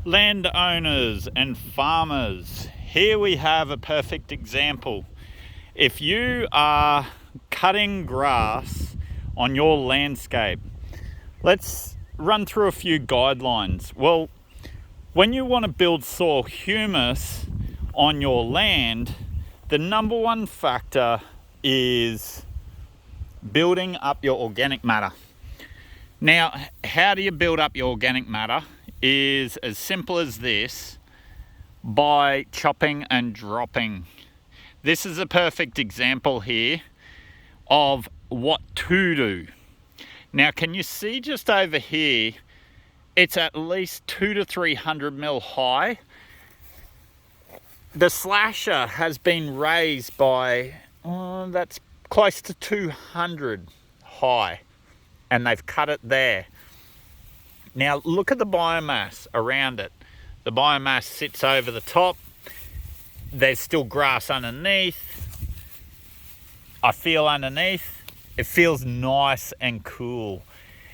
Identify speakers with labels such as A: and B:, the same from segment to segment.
A: Landowners and farmers, here we have a perfect example. If you are cutting grass on your landscape, let's run through a few guidelines. Well, when you want to build soil humus on your land, the number one factor is building up your organic matter. Now, how do you build up your organic matter? Is as simple as this: by chopping and dropping. This is a perfect example here of what to do. Now, can you see just over here, it's at least 200 to 300 mil high. The slasher has been raised by, that's close to 200 high, and they've cut it there. Now look at the biomass around it. The biomass sits over the top. There's still grass underneath. I feel underneath, it feels nice and cool,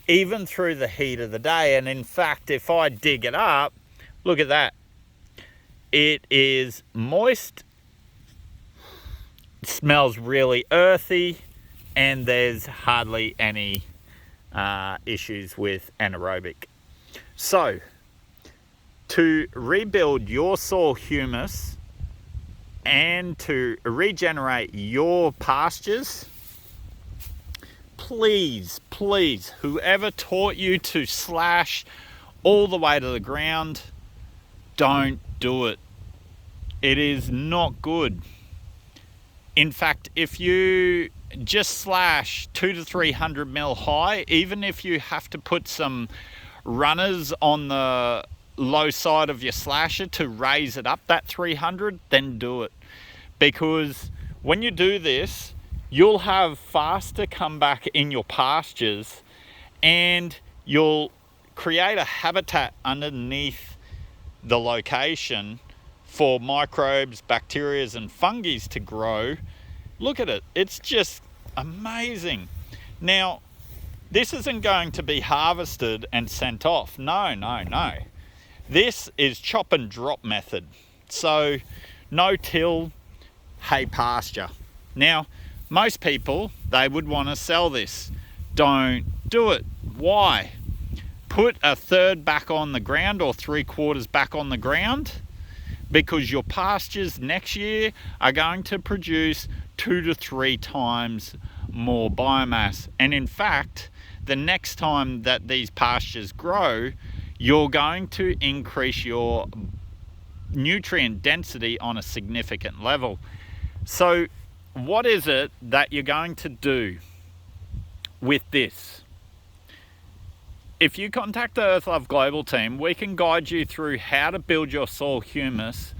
A: even through the heat of the day. And in fact, if I dig it up, look at that. It is moist, it smells really earthy, and there's hardly any issues with anaerobic. So, to rebuild your soil humus and to regenerate your pastures, please, whoever taught you to slash all the way to the ground, don't do it. It is not good. In fact, if you just slash 200 to 300 mil high, even if you have to put some runners on the low side of your slasher to raise it up that 300, then do it. Because when you do this, you'll have faster comeback in your pastures, and you'll create a habitat underneath the location for microbes, bacteria and fungi to grow. Look at it, it's just amazing. Now, this isn't going to be harvested and sent off. No. This is chop and drop method. So no till, hay pasture. Now, most people, they would want to sell this. Don't do it. Why? Put a third back on the ground or 3/4 back on the ground, because your pastures next year are going to produce 2 to 3 times more biomass. And in fact, the next time that these pastures grow, you're going to increase your nutrient density on a significant level. So what is it that you're going to do with this? If you contact the Earthlove Global team, we can guide you through how to build your soil humus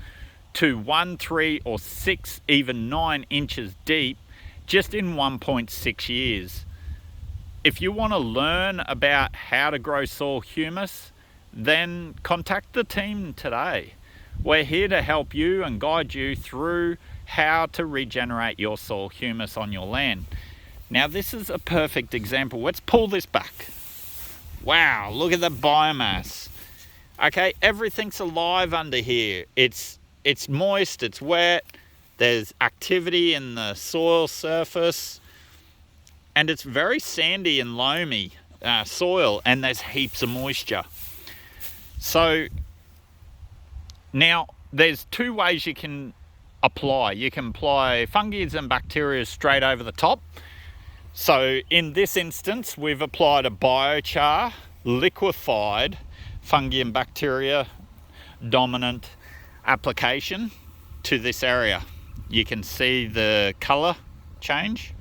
A: to 1, 3 or 6, even 9 inches deep, just in 1.6 years. If you want to learn about how to grow soil humus, then contact the team today. We're here to help you and guide you through how to regenerate your soil humus on your land. Now, this is a perfect example. Let's pull this back. Wow, look at the biomass. Okay, everything's alive under here. It's moist, it's wet, there's activity in the soil surface, and it's very sandy and loamy soil, and there's heaps of moisture. So now there's 2 ways you can apply. You can apply fungi and bacteria straight over the top. So in this instance, we've applied a biochar, liquefied fungi and bacteria dominant application to this area. You can see the color change.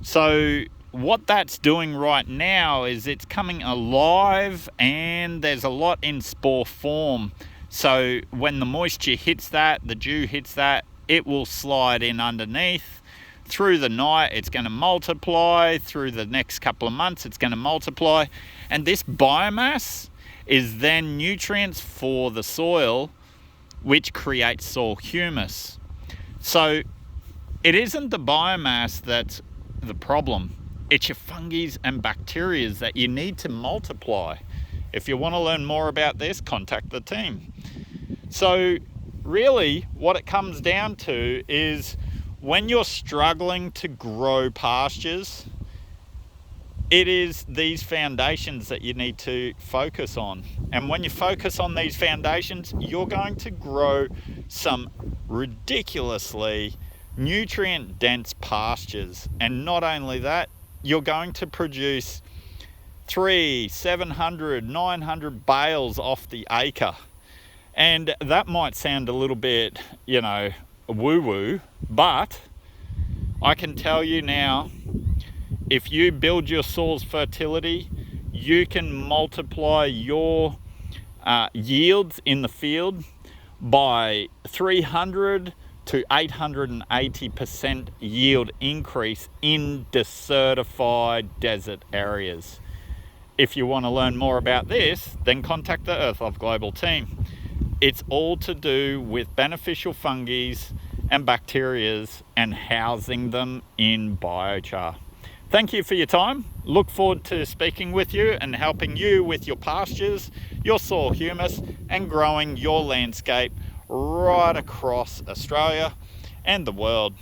A: So what that's doing right now is it's coming alive, and there's a lot in spore form. So when the moisture hits that, the dew hits that, it will slide in underneath. Through the night, it's going to multiply. Through the next couple of months, it's going to multiply. And this biomass is then nutrients for the soil, which creates soil humus. So it isn't the biomass that's the problem. It's your fungi and bacteria that you need to multiply. If you want to learn more about this, contact the team. So really what it comes down to is when you're struggling to grow pastures, it is these foundations that you need to focus on. And when you focus on these foundations, you're going to grow some ridiculously nutrient dense pastures. And not only that, you're going to produce 300, 700, 900 bales off the acre. And that might sound a little bit, woo-woo, but I can tell you now, if you build your soil's fertility, you can multiply your yields in the field by 300 to 880% yield increase in desertified desert areas. If you want to learn more about this, then contact the Earthlove Global team. It's all to do with beneficial fungi and bacteria and housing them in biochar. Thank you for your time. Look forward to speaking with you and helping you with your pastures, your soil humus, and growing your landscape right across Australia and the world.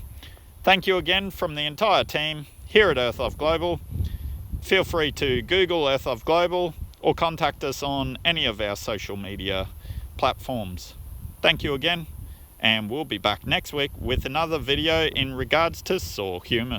A: Thank you again from the entire team here at Earthlove Global. Feel free to Google Earthlove Global or contact us on any of our social media platforms. Thank you again, and we'll be back next week with another video in regards to soil humus.